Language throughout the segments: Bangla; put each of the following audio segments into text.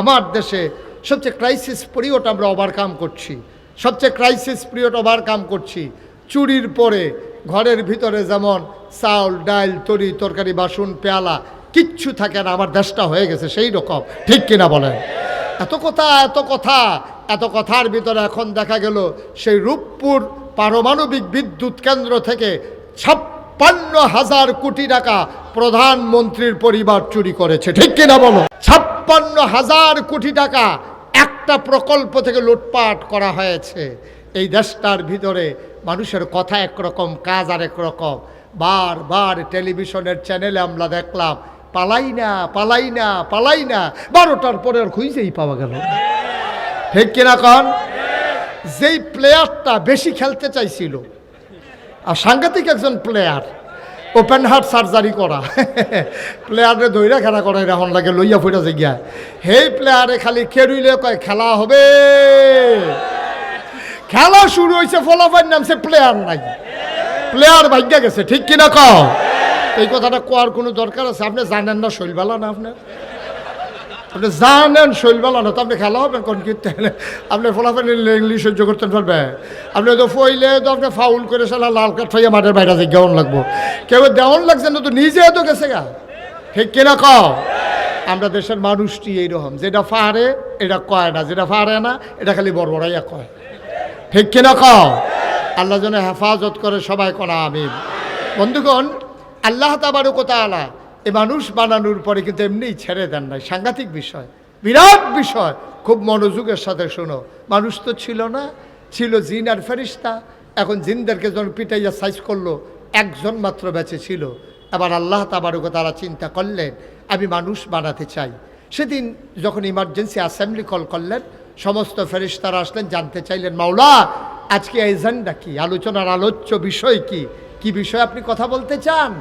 আমার দেশে সবচেয়ে ক্রাইসিস পিরিয়ড আমরা ওভারকাম করছি, সবচেয়ে ক্রাইসিস পিরিয়ড ওভারকাম করছি। চুরির পরে ঘরের ভিতরে যেমন চাউল ডাল তরি তরকারি বাসন পেয়ালা কিচ্ছু থাকে না, আমার দেশটা হয়ে গেছে সেই রকম, ঠিক কিনা বলেন? এত কথা এত কথা এত কথার ভিতরে এখন দেখা গেল সেই রূপপুর পারমাণবিক বিদ্যুৎ কেন্দ্র থেকে 56,000 কোটি টাকা প্রধানমন্ত্রীর পরিবার চুরি করেছে, ঠিক কিনা বলো? 56,000 কোটি টাকা একটা প্রকল্প থেকে লুটপাট করা হয়েছে। এই দেশটার ভিতরে মানুষের কথা একরকম, কাজ আর একরকম। বারবার টেলিভিশনের চ্যানেলে আমরা দেখলাম পালাই না পালাই না পালাই না, 12টার পরে আর খুঁজেই পাওয়া গেল, ঠিক কিনা কন? যেই প্লেয়ারটা বেশি খেলতে চাইছিল আর সাংঘাতিক একজন প্লেয়ার, ওপেন হার্ট সার্জারি করা প্লেয়ারে দৈরা খেলা করে এখন লাগে লইয়া ফুটা যে গিয়া, সেই প্লেয়ারে খালি খেরুইলে কয় খেলা হবে, খেলা শুরু হয়েছে ফলাফল নামছে প্লেয়ার নাই, প্লেয়ার ভাগ্যা গেছে, ঠিক কিনা কও? এই কথাটা কোয়ার কোনো দরকার আছে? আপনি জানেন না শৈলবালা না, আপনি জানেন শৈলবালা না তো আপনি খেলা হবেন কোন কীর্তে? আপনি ফলাফল ইংলিশ সহ্য করতে পারবে? আপনি তো ফইলে তো আপনি ফাউল করে সালা লাল কাঠ ফাইয়া মাঠের বাইরে যে গেউন লাগবো, কেউ দেওয়ান লাগছে না তো নিজে তো গেছে গা, ঠিক কিনা কও? আমরা দেশের মানুষটি এইরকম, যেটা পারে এটা কয় না, যেটা পারে না এটা খালি বড়বড়াইয়া কয়, ঠিক কিনা কও? আল্লাহ যেন হেফাজত করে, সবাই করা আমিন। বন্ধুগণ, আল্লাহ তাবারক ওয়া তাআলা এই মানুষ বানানোর পরে কিন্তু এমনিই ছেড়ে দেন নাই, সাংঘাতিক বিষয়, বিরাট বিষয়, খুব মনোযোগের সাথে শোনো। মানুষ তো ছিল না, ছিল জিন আর ফেরেশতা। এখন জিনদেরকে যখন পিটাইয়া সাইজ করলো, একজন মাত্র বেঁচে ছিল। এবার আল্লাহ তাবারক ওয়া তাআলা চিন্তা করলেন আমি মানুষ বানাতে চাই। সেদিন যখন ইমার্জেন্সি অ্যাসেম্বলি কল করলেন, সমস্ত ফেরেশতারা আসলেন, জানতে চাইলেন মাওলা আজকে এজেন্ডা কি, আলোচনার আলোচ্য বিষয় কি, কি বিষয়ে আপনি কথা বলতে চান?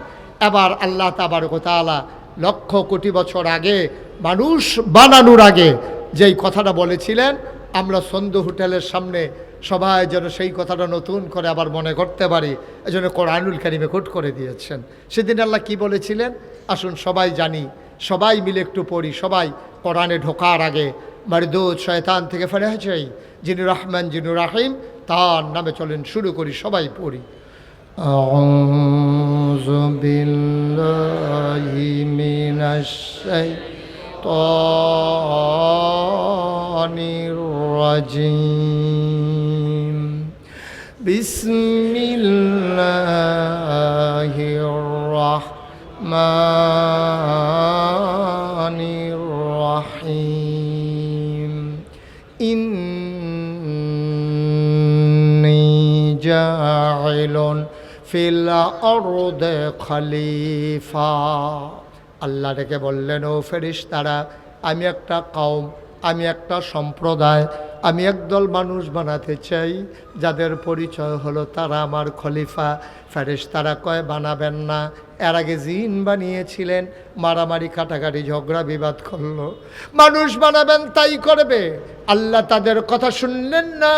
এবার আল্লাহ তাবারক ওয়া তাআলা লক্ষ কোটি বছর আগে মানুষ বানানোর আগে যেই কথাটা বলেছিলেন, আমরা সন্ধ্যা হোটেলের সামনে সবাই যেন সেই কথাটা নতুন করে আবার মনে করতে পারি, এজন্য কোরআনুল কারীমে কোট করে দিয়েছেন। সেদিন আল্লাহ কি বলেছিলেন আসুন সবাই জানি, সবাই মিলে একটু পড়ি। সবাই কোরআনে ঢোকার আগে মারদুদ শয়তান থেকে ফেরে চাই, যিনি রহমান যিনি রাহিম, তার নামে চলেন শুরু করি, সবাই পড়ি। আউযু বিল্লাহি মিনাশ শাইতানির রাজিম। বিসমিল্লাহির রাহমানির রাহিম। ইন্নী জাইলুন ফিল আরদে খলিফা। আল্লাহ ডেকে বললেন ও ফেরেশতারা, আমি একটা কওম, আমি একটা সম্প্রদায়, আমি একদল মানুষ বানাতে চাই যাদের পরিচয় হলো তারা আমার খলিফা। ফেরেশতারা কয় বানাবেন না, এর আগে জিন বানিয়েছিলেন, মারামারি কাটাকাটি ঝগড়া বিবাদ করলো, মানুষ বানাবেন তাই করবে। আল্লাহ তাদের কথা শুনলেন না,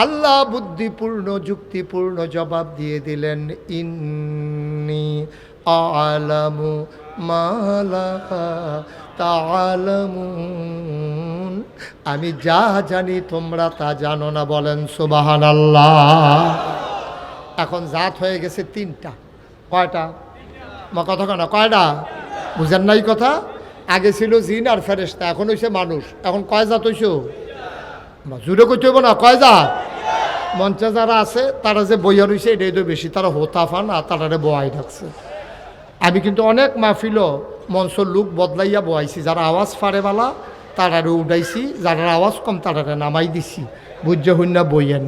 আল্লাহ বুদ্ধিপূর্ণ যুক্তিপূর্ণ জবাব দিয়ে দিলেন ইন্নী আ'লামু মা লা তা'লামুন, আমি যা জানি তোমরা তা জানো না। বলেন সুবহানাল্লাহ। এখন জাত হয়ে গেছে তিনটা। কয়টা? মা কথা কেন কয়টা? বুঝেন নাই কথা? আগে ছিল জিন আর ফেরেশতা, এখন হইছে মানুষ। এখন কয় জাত হইছে? জুড়ে কইতে হইব না, কয় জাত? মঞ্চে যারা আছে তারা যে বইয়া রয়েছে এটাই তো বেশি, তারা হোতাফা না, তারা বয়াই থাকছে। আমি কিন্তু অনেক মাহফিলও মঞ্চর লুক বদলাইয়া বয়াইছি, যারা আওয়াজ ফাড়েবালা তারারে উঠাইছি, যারা আওয়াজ কম তারারে নামাই দিছি, বুঝ্য হইনা বইয়েন।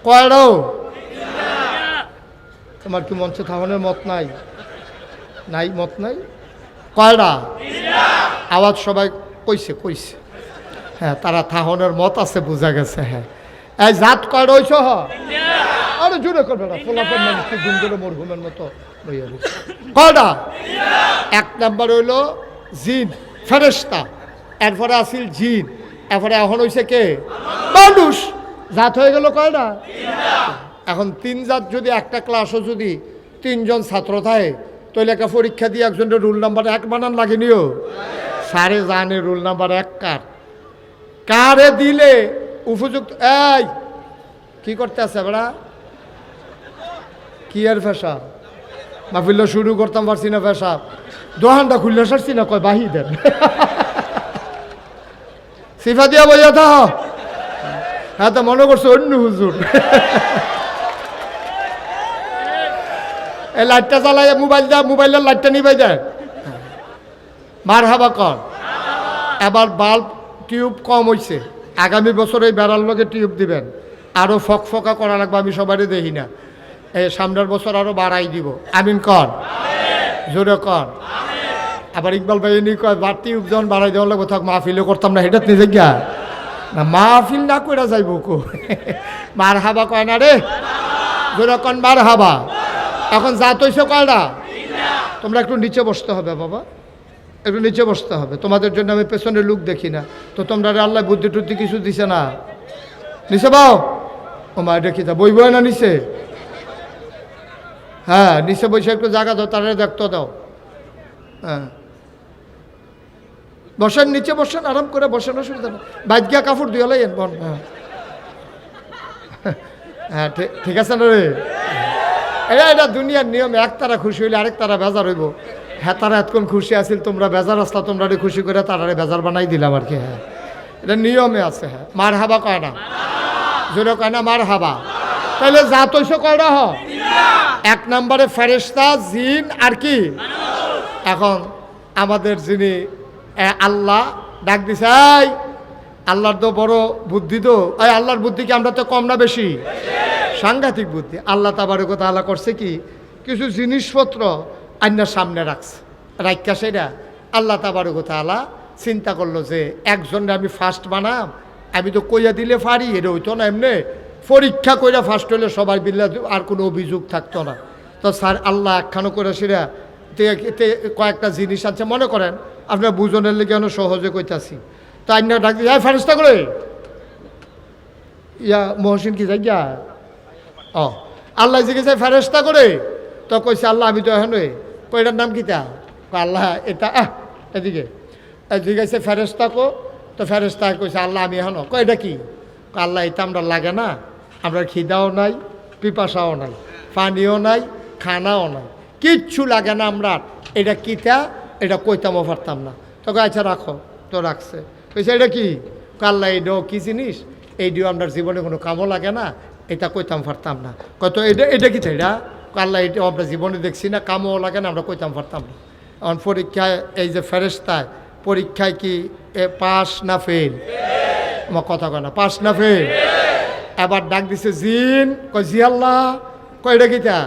কয়টাও? তোমার কি মঞ্চে থামানোর মত নাই? নাই, মত নাই? কয়টা? আওয়াজ সবাই কইছে কইছে, হ্যাঁ তারা থাহনের মত আছে, বোঝা গেছে। হ্যাঁ এই জাত কয়টা হইছ? আরে জোরে করবে না, ফলাফল মানুষ কি গুম করে মরহুমের মতো কয়টা? এক নাম্বার হইল জিন ফেরেশতা, এরপরে আসিল জিন, এরপরে এখন হইছে কে? মানুষ। জাত হয়ে গেল কয়টা? এখন তিন জাত যদি একটা ক্লাসও যদি 3 জন ছাত্র থাকে তাহলে একটা পরীক্ষা দিয়ে একজনের রুল নাম্বার 1 বানান লাগেনিও, সারে জানে রুল নাম্বার 1 কারে দিলে উপযুক্ত। এই কি করতে আছে বেড়া, কি আর ফেসা মাহফিল শুরু করতাম পারছি না, ফেসা দোহানটা খুললে সারছি না, কয় বাহি দেন সিফা দিয়া বইয়া থা। হ্যাঁ তো মনে করছো অন্য হুজুর। এই লাইটটা জ্বালাই মোবাইলের লাইটটা নিবাই দেয়, মার হাবা কর। এবার বাল্ব টিউব কম হয়েছে, আগামী বছর এই বেড়ার লগে টিউব দিবেন, আরও ফকফকা করা লাগবে, আমি সবাই দেখি না, এই সামনের বছর আরও বাড়াই দিব। আমিন কর, জোরে কর। আবার ইকবাল ভাই এনে কয় টিউব যখন বাড়াই দেওয়া লাগবে, থাক মাহফিলও করতাম না, হেটাত নিজে গিয়া না, মাহফিল না করে যাইব কো। মার হাবা কয় না রে, জোরে কন মার হাবা। এখন যা তৈছে কয়টা, তোমরা একটু নিচে বসতে হবে বাবা, একটু নিচে বসতে হবে। তোমাদের জন্য আমি পেছনে লুক দেখি না, তো তোমরা আল্লাহ বুদ্ধি টুদ্ধি কিছু দিছে না, নিচে বাও। ও মা এটা কি তা বই বই না নিচে, হ্যাঁ নিচে বসে একটু জায়গা দাও, তারা দেখতে দাও। হ্যাঁ বসেন, নিচে বসেন, আরাম করে বসেন, অসুবিধা নেই। বাইক গিয়া কাপড় দিয়ে লাইন বন। হ্যাঁ হ্যাঁ ঠিক আছে না রে, এটা দুনিয়ার নিয়ম। এক তারা খুশি হইলে আরেক তারা বেজার হইব। হ্যাঁ তারা এতক্ষণ খুশি আছিল, তোমরা বেজার আসলা, তোমরা খুশি করে তারারে বেজার বানাই দিলাম আর কি। হ্যাঁ এটা নিয়মে আছে। হ্যাঁ মার হাবা কয় না, জোরে কয় না মার হাবা। তাহলে যা তৈছ কয়টা হ, 1 নম্বরে ফেরেশতা, জিন আর কি। এখন আমাদের যিনি আল্লাহ ডাক দিছে, আল্লাহর তো বড় বুদ্ধি, তো এই আল্লাহর বুদ্ধি কি আমরা তো কম না বেশি, সাংঘাতিক বুদ্ধি। আল্লাহ তাবারক ওয়া তাআলা করছে কি, কিছু জিনিসপত্র আইনার সামনে রাখছে, রাখা সেটা আল্লাহ তাবারক ওয়া তাআলা চিন্তা করলো যে একজনে আমি ফার্স্ট বানাম, আমি তো কইয়া দিলে পারি, এটা হইতো না, এমনি পরীক্ষা কইরা ফার্স্ট হইলে সবাই বিল্লা আর কোনো অভিযোগ থাকতো না। তো স্যার আল্লাহ একখানো করে সেটা কয়েকটা জিনিস আছে, মনে করেন আপনার বুঝনের লেগে সহজে কইতাছি। তো আইনা ডাক দিয়ে ফেরেশতা করে ইয়া মহসিন কি যাই গা, ও আল্লাহ জিজ্ঞেস ফেরেশতা করে, তো কইছে আল্লাহ আমি তো এখন কইটার নাম কিতা, আল্লাহ এটা এদিকে জিজ্ঞাসা ফেরেশতা কো, তো ফেরেশতা কইছে আল্লাহ আমি এখন কয়টা কি, আল্লাহ এটা আমরা লাগে না, আমরা খিদাও নাই, পিপাসাও নাই, পানিও নাই, খানাও নাই, কিচ্ছু লাগে না আমরা, এটা কিতা, এটা কইতামও পারতাম না। তোকে আচ্ছা রাখো, তো রাখছে। কইছে এটা কি, আল্লাহ এটাও কি জিনিস, এইটিও আমরা জীবনে কোনো কামও লাগে না, এটা কইতাম পারতাম না। কত এটা কি এটা, আল্লাহ এটাও আমরা জীবনে দেখছি না, কামও লাগে না, আমরা কইতাম পারতাম না। এখন পরীক্ষায় এই যে ফেরেশতায় পরীক্ষায় কি পাস না ফেল, আমার কথা কয় না, পাস না ফেল। এবার ডাক দিছে জিন, কয় জি আল্লাহ, কয় এটা কিতা,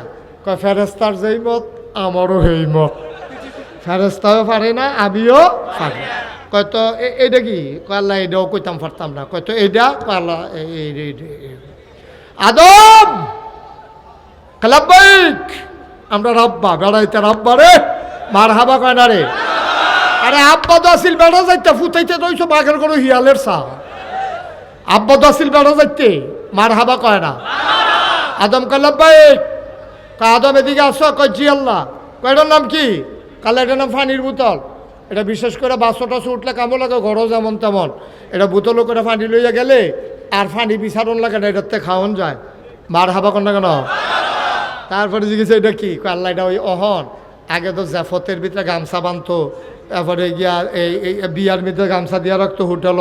কয় ফেরেশতার যেই মত আমারও সেই মত, ফেরেশতাও পারে না আমিও পারি। কয় তো এইটা কি, কয় আল্লাহ এটাও কইতাম পারতাম না। কয় তো এইটা, কয় আল্লাহ আদম লাব্বাইক, আমরা রাব্বা বেড়াইতে রাব্বা রে, মার হাবা কয় না রে। আরে আব্বা তো আসিল বেড়া যাইতে, ফুটাইতে তো ওইসব বাঘের কোনো হিয়ালের চা, আব্বা তো আসিল বেড়া যাইতে, মার হাবা কয় না। আদম কয় লাব্বাইক, কয় আদম এদিকে আসো, কয় জি আল্লাহ। কয় এটার নাম কি, কালে এটার নাম পানির বোতল, এটা বিশেষ করে বাসো টাসো উঠলে কামো লাগে, ঘরও যেমন তেমন, এটা বোতলও করে পানি লইয়া গেলে আর পানি বিচারণ লাগে না, এটাতে খাওয়ান যায়। মার হাবা কর না কেন। তারপরে জিজ্ঞেস এটা কি, আল্লাহ এটা ওই অহন, আগে তো জাফতের ভিতরে গামছা বাঁধতো, তারপরে গিয়া এই বিয়ার ভিতরে গামছা দিয়া রাখতো হোটেল,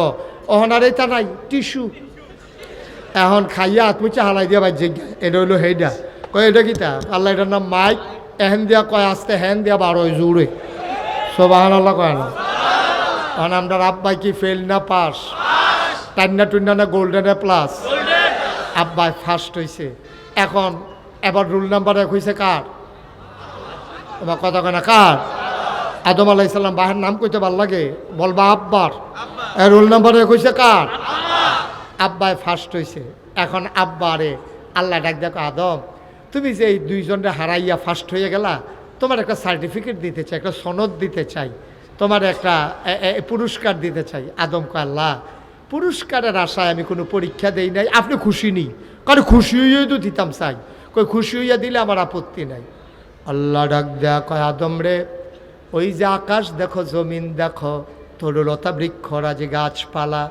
অহন আর এটা নাই, টিস্যু। এখন খাইয়া আত্মুচা হালাই দিয়া বাজ্যে, এটা হইলো সেইটা। কয় এটা কিতা, আল্লাহ এটার নাম মাইক, এহেন দিয়া কয় আসতে, হেন দিয়া 12 জুড়ে, সোবাহান আল্লাহ কয় না। এখন আমরা আব্বাই কি ফেল না পাস, টান্না টুন্না না গোল্ডেনে প্লাস, আব্বাই ফার্স্ট হয়েছে। এখন এবার রুল নাম্বার 1 হয়েছে কার, তোমার কথা কয় না কার, আদম আলাইহিস সালাম। বাহের নাম কইতে ভাল লাগে, বলবা আব্বার। রুল নাম্বার 1 হয়েছে কার, আব্বাই ফার্স্ট হয়েছে। এখন আব্বারে আল্লাহ ডাক দেখো, আদম তুমি যে এই 2 জনরে হারাইয়া ফার্স্ট হয়ে গেলা, তোমার একটা সার্টিফিকেট দিতে চাই, একটা সনদ দিতে চাই, তোমার একটা পুরস্কার দিতে চাই। আদম কয় আল্লাহ পুরস্কারের আশায় আমি কোনো পরীক্ষা দেই নাই, আপনি খুশি নি, কারণ খুশি হইয়াই তো দিতাম চাই, কই খুশি হইয়া দিলে আমার আপত্তি নাই। আল্লাহ ডাক দেয়া কয় আদম রে, ওই যে আকাশ দেখো, জমিন দেখো, তরুলতা বৃক্ষরাজি গাছপালা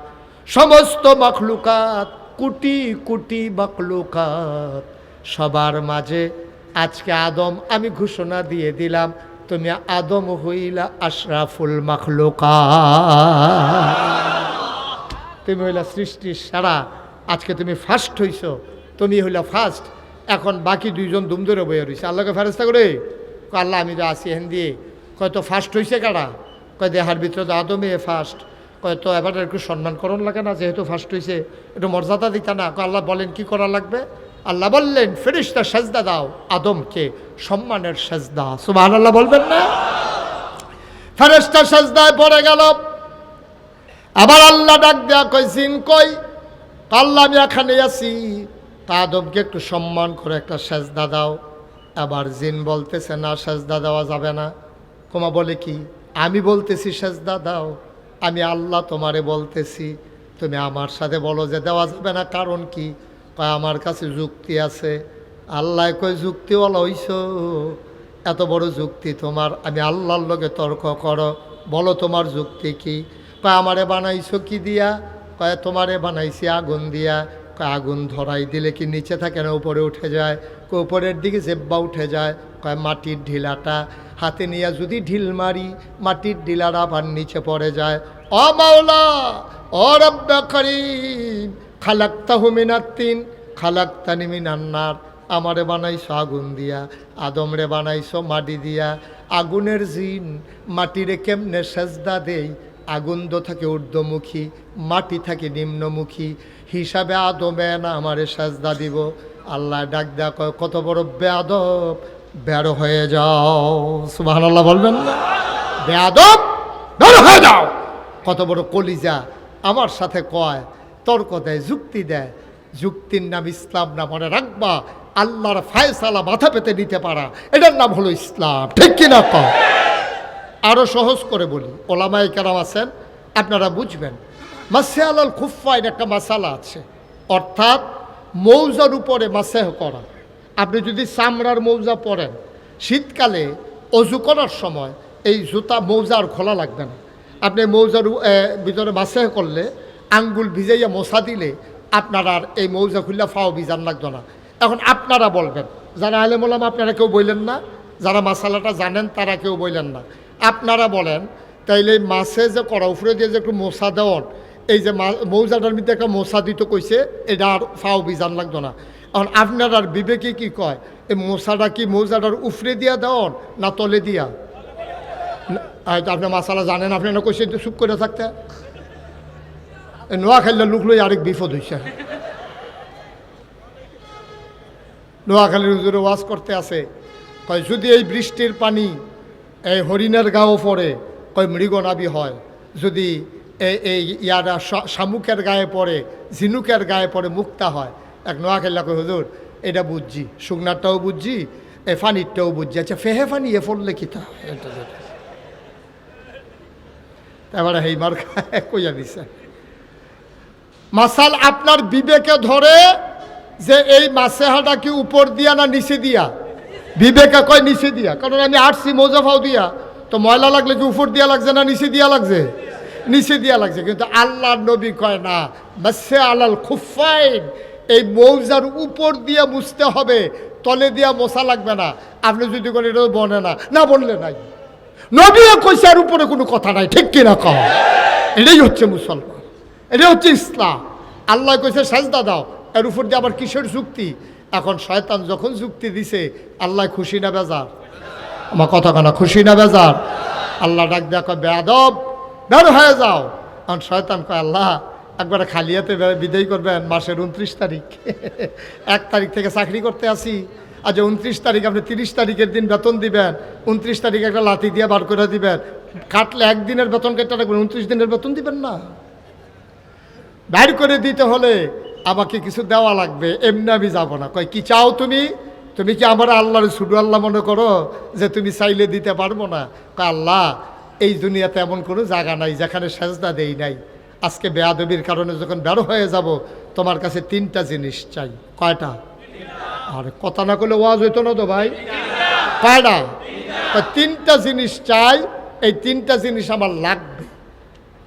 সমস্ত মখলুকাত কোটি কোটি মখলুকাত সবার মাঝে আজকে আদম আমি ঘোষণা দিয়ে দিলাম তুমি আদম হইলা আশরাফুল মখলুকাত। তুমি হইলা সৃষ্টির সারা, আজকে তুমি ফার্স্ট হইছ, তুমি হইলা ফার্স্ট। এখন বাকি দুইজন দুম ধরে বইয়া রয়েছে আল্লাহকে ফেরেস্তা করে আল্লাহ আমি তো আসি হেন দিয়ে কয় তো ফার্স্ট হয়েছে কারা, কয় দেহার ভিতরে তো আদমে ফার্স্ট, কয় তো এবার একটু সম্মান করণ লাগে না যেহেতু ফার্স্ট হয়েছে একটু মর্যাদা দিতা না। আল্লাহ বলেন কি করা লাগবে, আল্লাহ বললেন ফেরেশতা সেজদা দাও আদমকে, সম্মানের সেজদা। সুবহানাল্লাহ বলবেন না? ফেরেশতা সেজদায় পড়ে গেল। আবার আল্লাহ ডাক দেয়া কই জিন কই, আল্লাহ আমি এখানে আছি, তা আদমকে একটু সম্মান করে একটা সেজদা দাও। আবার জিন বলতেছে না সেজদা দেওয়া যাবে না। তোমা বলে কি, আমি বলতেছি সেজদা দাও, আমি আল্লাহ তোমারে বলতেছি, তুমি আমার সাথে বলো যে দেওয়া যাবে না, কারণ কি? কয় আমার কাছে যুক্তি আছে। আল্লাহ কয় যুক্তিওয়ালা হইছ, এত বড় যুক্তি তোমার, আমি আল্লাহর লগে তর্ক করো, বলো তোমার যুক্তি কি? কয় আমারে বানাইছো কি দিয়া? কয় তোমারে বানাইছি আগুন দিয়া। কয় আগুন ধরাই দিলে কি নিচে থাকে না উপরে উঠে যায়? কয় উপরের দিকে জেব্বা উঠে যায়। কয় মাটির ঢিলাটা হাতে নিয়ে যদি ঢিল মারি মাটির ঢিলাটা আবার নিচে পড়ে যায়। ও মাওলা ও রব্বে করিম খালাক্তাহু মিনাত তিন খালাক্তানি মিনান নার, আমারে বানাইছো আগুন দিয়া, আদমরে বানাইছো মাটি দিয়া। আগুনের জিন মাটিরে কেমনে সেজদা দেই? আগুন তো থাকে ঊর্ধ্বমুখী, মাটি থাকে নিম্নমুখী, হিসাবে আদমে না আমারে সেজদা দিব। আল্লাহ ডাক দেয়া কয় কত বড় বেয়াদব, বের হয়ে যাও। সুবহানাল্লাহ বলবেন না? বেয়াদব বের হয়ে যাও। কত বড় কলিজা, আমার সাথে কয়, তর্ক দেয়, যুক্তি দেয়। যুক্তির নাম ইসলাম না, মনে রাখবা। আল্লাহর ফায়সালা মাথা পেতে নিতে পারা, এটার নাম হলো ইসলাম। ঠিক কিনা কয়? আরো সহজ করে বলি, ওলামায়ে কেরাম আছেন, আপনারা বুঝবেন। মাসে আলাল খুফাইন একটা মাসালা আছে, অর্থাৎ মৌজার উপরে মাসেহ করা। আপনি যদি চামড়ার মৌজা পরেন, শীতকালে অজু করার সময় এই জুতা মৌজার খোলা লাগবে না। আপনি মৌজার ভিতরে মাসেহ করলে আঙ্গুল ভিজাইয়া মশা দিলে আপনার আর এই মৌজা খুললে ফাও ভিজান লাগতো না। এখন আপনারা বলবেন, যারা আলেম ওলামা আপনারা কেউ বললেন না, যারা মাসালাটা জানেন তারা কেউ বললেন না, আপনারা বলেন তাইলে মাছে যে করা উপরে দিয়ে যে একটু মশা দেওয়ান, এই যে মৌজাটার মধ্যে একটা মশা দিতে কইছে, এটা আর ফাও বিজান লাগতো না। এখন আপনার আর বিবেকে কি কয়, এই মশাটা কি মৌজাটার উফরে দিয়া দেওয়ান না তলে দিয়া? হয়তো আপনি মাসালা জানেন, আপনি না কইছে চুপ করে থাকতে। নোয়া খাইলে লুক লই আরেক বিপদ হইছে। নোয়াখালীর হুজুরে ওয়াজ করতে আছে, কয় যদি এই বৃষ্টির পানি এই হরিণের গাও পড়ে, কয় মৃগনাভি হয়। যদি এই ইয়ারা শামুকের গায়ে পড়ে, ঝিনুকের গায়ে পড়ে, মুক্তা হয়। এক নোয়াখাইলা কয় হুজুর এটা বুঝছি, শুকনারটাও বুঝছি, এ ফানিরটাও বুঝছি, আচ্ছা ফেহে ফানি এ পড়লে কি তা? এবারে হেই মার কইয়া দিছে। মাসাল আপনার বিবেকে ধরে যে এই মাসেহাটা কি উপর দিয়া না নিচে দিয়া? বিবেকে কয় নিচে দিয়া, কারণ আমি আসছি মৌজাফাও দিয়া, তো ময়লা লাগলে কি উপর দিয়া লাগছে না নিচে দিয়া লাগছে? নিচে দিয়া লাগছে। কিন্তু আল্লাহর নবী কয় না, মাসে আলাল খুফাইন, এই মৌজার উপর দিয়ে মুছতে হবে, তলে দিয়া মশা লাগবে না। আপনি যদি বলেন এটা বনে না, না বললে নাই, নবী কইছে আর উপরে কোনো কথা নাই। ঠিক কিনা কও? এটাই হচ্ছে মুসলমান, এটাই হচ্ছে ইসলাম। আল্লাহ কইছে সাজদা দাও, এর উপর দিয়ে আবার কিসের যুক্তি? এখন শয়তান যখন যুক্তি দিছে, আল্লাহ খুশি না বেজার? আমার কথা কানা খুশি না বেজার? আল্লাহ ডাক দেয়া কয় বেয়াদব বের হয়ে যাও। এখন শয়তান কয় আল্লাহ একবারে খালিয়াতে বিদায় করবেন মাসের 29 তারিখ, 1 তারিখ থেকে চাকরি করতে আসি, আজ 29 তারিখ আপনি 30 তারিখের দিন বেতন দিবেন, 29 তারিখে একটা লাথি দিয়ে বার করে দিবেন, কাটলে একদিনের বেতন কেটে রাখবেন, 29 দিনের বেতন দিবেন না। বাইর করে দিতে হলে আমাকে কিছু দেওয়া লাগবে, এমনি আমি যাবো না। কয় কি চাও তুমি? তুমি কি আমার আল্লাহর শুধু আল্লাহ মনে করো যে তুমি চাইলে দিতে পারবো না? কয় আল্লাহ এই দুনিয়াতে এমন কোনো জায়গা নাই যেখানে সেজদা দেই নাই। আজকে বেয়াদবির কারণে যখন বের হয়ে যাব, তোমার কাছে 3টা জিনিস চাই। কয়টা? আর কথা না করলে ওয়াজ হইতো না তো ভাই। কয়টা? 3টা জিনিস চাই, এই 3টা জিনিস আমার লাগবে।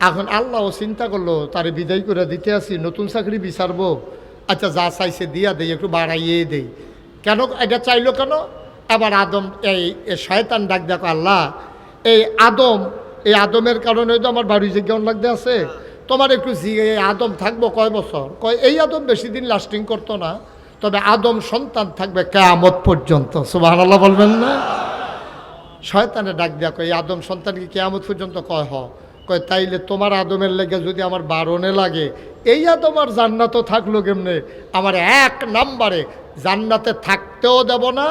এখন আল্লাহও চিন্তা করলো তারে বিদায় করে দিতে আসি, নতুন চাকরি বিচারবো, আচ্ছা যা চাইছে দিয়া দেই, একটু বাড়াইয়ে দেই। কেন এটা চাইলো কেন? আবার আদম এই শয়তান ডাক দেখো, আল্লাহ এই আদমের কারণে তো আমার বাড়ি জিজ্ঞান লাগতে আছে, তোমার একটু এই আদম থাকবো কয় বছর? কয় এই আদম বেশি দিন লাস্টিং করতো না, তবে আদম সন্তান থাকবে কিয়ামত পর্যন্ত। সুবহানাল্লাহ বলবেন না? শয়তানে ডাক দেখো, এই আদম সন্তানকে কিয়ামত পর্যন্ত কয় কয় তাইলে তোমার আদমের লেগে যদি আমার বারণে লাগে, এই আদম আর জান্নাতও থাকলো কেমনে? আমার এক নাম্বারে জান্নাতে থাকতেও দেব না,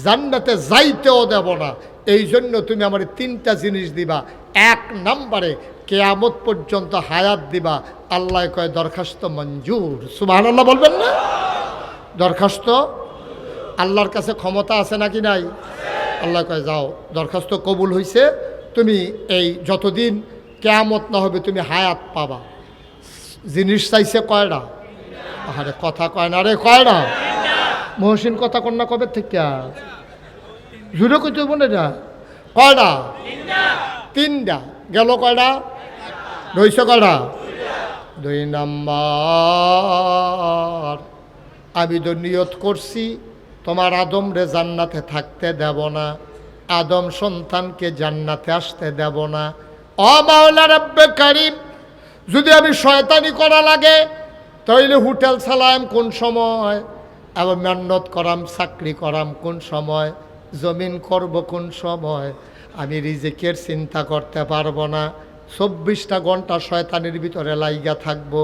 জান্নাতে যাইতেও দেব না। এই জন্য তুমি আমার 3টা জিনিস দিবা। এক নাম্বারে কিয়ামত পর্যন্ত হায়াত দিবা। আল্লাহ কয় দরখাস্ত মঞ্জুর। সুবহানাল্লাহ বলবেন না? দরখাস্ত আল্লাহর কাছে ক্ষমতা আছে নাকি নাই? আল্লাহ কয় যাও, দরখাস্ত কবুল হয়েছে, তুমি এই যতদিন কিয়ামত না হবে তুমি হায়াত পাবা। জিনিস চাইছে কয়টা? আরে কথা কয় না রে, কয়টা? মহসিন কথা কন্যা কবে থেকে জুড়ে কইতে বলে না কয়টা? 3টা গেল। কয়টা রইছে? কয়টা? 2 নাম্বার, আমি তো নিয়ত করছি তোমার আদম রে জান্নাতে থাকতে দেব না, আদম সন্তানকে জান্নাতে আসতে দেব না। ও মাওলা রব্বে কারীম, যদি আমি শয়তানি করা লাগে তাইলে হোটেল চালাম কোন সময়, আবার মেহনত করাম, চাকরি করাম কোন সময়, জমিন করব কোন সময়, আমি রিজিকের চিন্তা করতে পারবো না। 24টা ঘন্টা শয়তানের ভিতরে লাইগা থাকবো,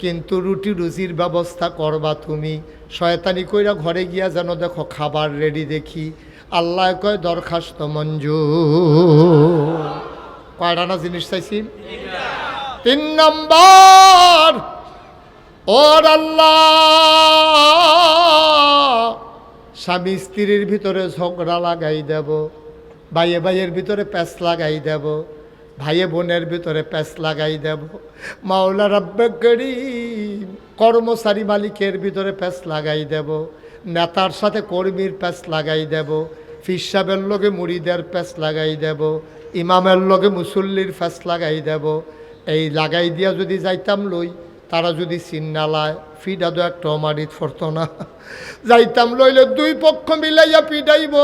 কিন্তু রুটি রুজির ব্যবস্থা করবা তুমি। শয়তানি কইরা ঘরে গিয়া যেন দেখো খাবার রেডি দেখি। আল্লাহ কয় দরখাস্ত মঞ্জুর। কয়টা না জিনিস চাইছি? 3 নম্বর, ওর আল্লাহ স্বামী স্ত্রীর ভিতরে ঝগড়া লাগাই দেব, ভাইয়ে ভাইয়ের ভিতরে প্যাঁচ লাগাই দেব, ভাইয়ে বোনের ভিতরে প্যাঁচ লাগাই দেব। মাওলা রব্বে করিম, কর্মচারী মালিকের ভিতরে প্যাঁচ লাগাই দেব, নেতার সাথে কর্মীর প্যাঁচ লাগাই দেব, ফির সাহেবের লগে মুরিদের প্যাঁচ লাগাই দেব, ইমামের লগে মুসল্লির প্যাঁচ লাগাই দেব। এই লাগাই দিয়া যদি যাইতাম লই, তারা যদি চিন্নালায় ফিডা দো একটা মারিত ফরত না, যাইতাম লইলে 2 পক্ষ মিলাইয়া পিডাইব।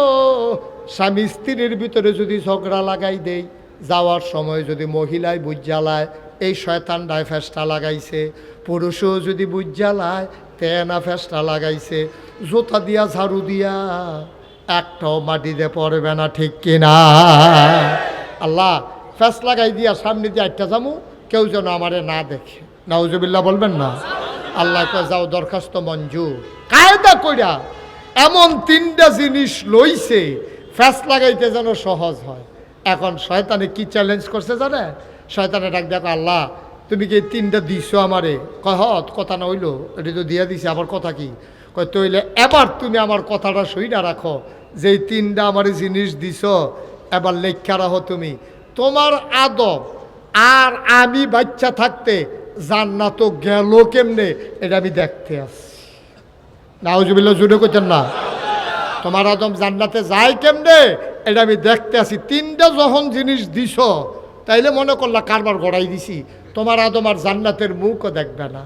স্বামী স্ত্রীর ভিতরে যদি ঝগড়া লাগাই দেই, যাওয়ার সময় যদি মহিলায় বুঝালায় এই শয়তানটায় ফেসটা লাগাইছে, পুরুষও যদি বুঝালায় তেনা ফেসটা লাগাইছে, জোতা দিয়া ঝাড়ু দিয়া একটাও মাটিতে পড়বে না, ঠিক কিনা? আল্লাহ ফেস লাগাই দিয়া সামনে দিয়ে একটা যামু, কেউ যেন আমারে না দেখে। নাউজুবিল্লাহ বলবেন না? আল্লাহ কয় যাও দরখাস্ত মঞ্জুর। কায়দা কইরা এমন 3টা জিনিস লইছে ফেস লাগাইতে যেন সহজ হয়। এখন শয়তানে কি চ্যালেঞ্জ করছে জানে? শয়তানে ডাক দেখো, আল্লাহ তুমি কি 3টা দিছো আমারে? কয় কথা না হইলো, এটি তো দিয়া দিছে, আবার কথা কি? কয় তইলে এবার তুমি আমার কথাটা সইরা রাখো, যেই 3টা আমার জিনিস দিছ এবার লেখা রাখো তুমি। তোমার আদব আর আমি বাচ্চা থাকতে জান্নাত গেল কেমনে এটা আমি দেখতে আসছি। নাউজুবিল্লাহ জুড়ে কইতেন না? তোমার আদম জান্নাতে যায় কেমনে এটা আমি দেখতে আসি। 3টা যখন জিনিস দিছ তাইলে মনে করলা কারবার গড়াই দিছি, তোমার আদম আর জান্নাতের মুখও দেখবে না।